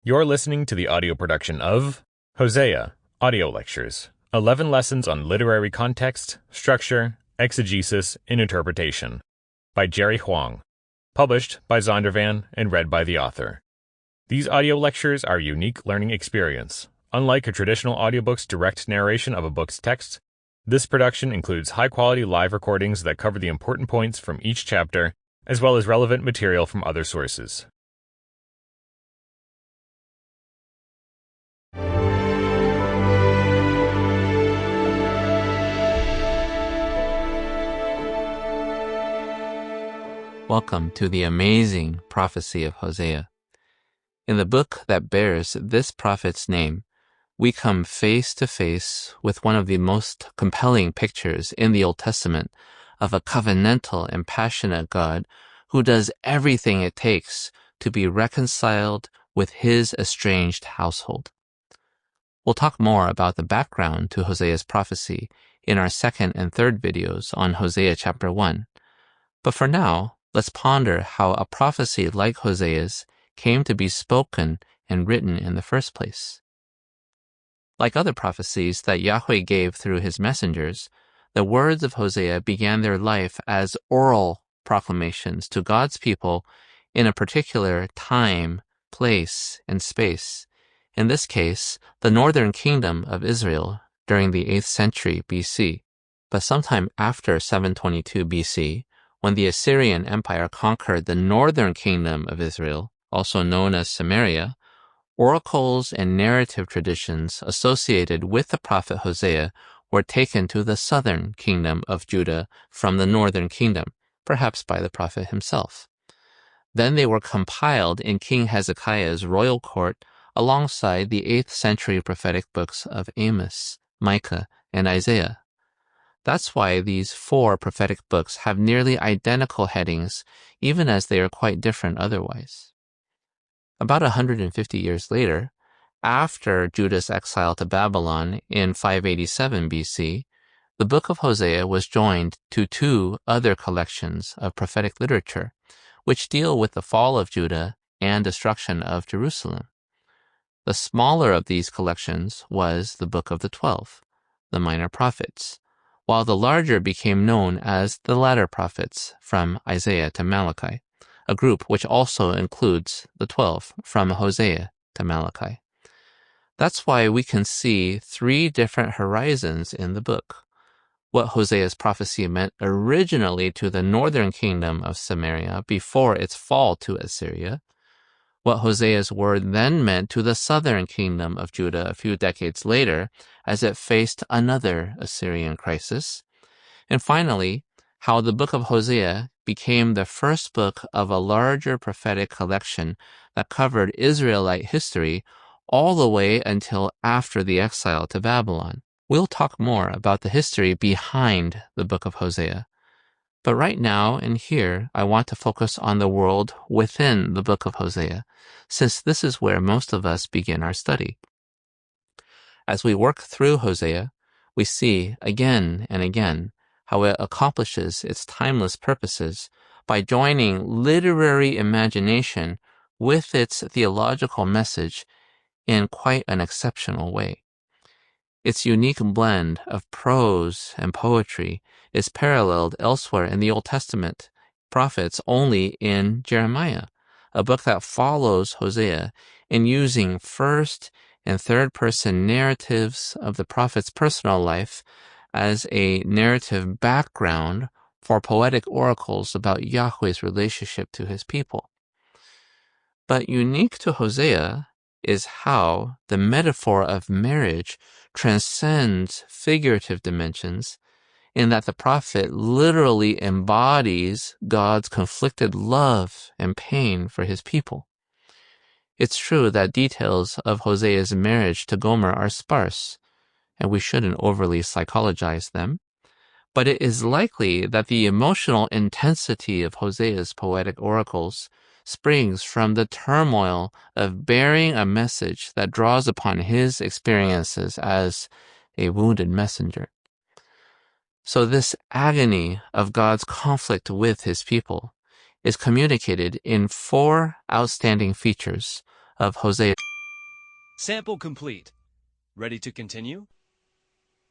You're listening to the audio production of Hosea Audio Lectures, 11 Lessons on Literary Context, Structure, Exegesis, and Interpretation, by Jerry Hwang, published by Zondervan and read by the author. These audio lectures are a unique learning experience. Unlike a traditional audiobook's direct narration of a book's text, this production includes high-quality live recordings that cover the important points from each chapter, as well as relevant material from other sources. Welcome to the amazing prophecy of Hosea. In the book that bears this prophet's name, we come face to face with one of the most compelling pictures in the Old Testament of a covenantal and passionate God who does everything it takes to be reconciled with his estranged household. We'll talk more about the background to Hosea's prophecy in our second and third videos on Hosea chapter 1. But for now, let's ponder how a prophecy like Hosea's came to be spoken and written in the first place. Like other prophecies that Yahweh gave through his messengers, the words of Hosea began their life as oral proclamations to God's people in a particular time, place, and space. In this case, the northern kingdom of Israel during the 8th century BC. But sometime after 722 BC, when the Assyrian Empire conquered the northern kingdom of Israel, also known as Samaria, oracles and narrative traditions associated with the prophet Hosea were taken to the southern kingdom of Judah from the northern kingdom, perhaps by the prophet himself. Then they were compiled in King Hezekiah's royal court alongside the 8th century prophetic books of Amos, Micah, and Isaiah. That's why these 4 prophetic books have nearly identical headings, even as they are quite different otherwise. About 150 years later, after Judah's exile to Babylon in 587 BC, the book of Hosea was joined to 2 other collections of prophetic literature, which deal with the fall of Judah and destruction of Jerusalem. The smaller of these collections was the Book of the 12, the Minor Prophets, while the larger became known as the Latter Prophets from Isaiah to Malachi, a group which also includes the 12 from Hosea to Malachi. That's why we can see 3 different horizons in the book. What Hosea's prophecy meant originally to the northern kingdom of Samaria before its fall to Assyria, what Hosea's word then meant to the southern kingdom of Judah a few decades later as it faced another Assyrian crisis, and finally, how the book of Hosea became the first book of a larger prophetic collection that covered Israelite history all the way until after the exile to Babylon. We'll talk more about the history behind the book of Hosea. But right now and here, I want to focus on the world within the book of Hosea, since this is where most of us begin our study. As we work through Hosea, we see again and again how it accomplishes its timeless purposes by joining literary imagination with its theological message in quite an exceptional way. Its unique blend of prose and poetry is paralleled elsewhere in the Old Testament prophets only in Jeremiah, a book that follows Hosea in using first and third-person narratives of the prophet's personal life as a narrative background for poetic oracles about Yahweh's relationship to his people. But unique to Hosea is how the metaphor of marriage transcends figurative dimensions in that the prophet literally embodies God's conflicted love and pain for his people. It's true that details of Hosea's marriage to Gomer are sparse, and we shouldn't overly psychologize them, but it is likely that the emotional intensity of Hosea's poetic oracles springs from the turmoil of bearing a message that draws upon his experiences as a wounded messenger. So this agony of God's conflict with his people is communicated in 4 outstanding features of Hosea. Sample complete. Ready to continue?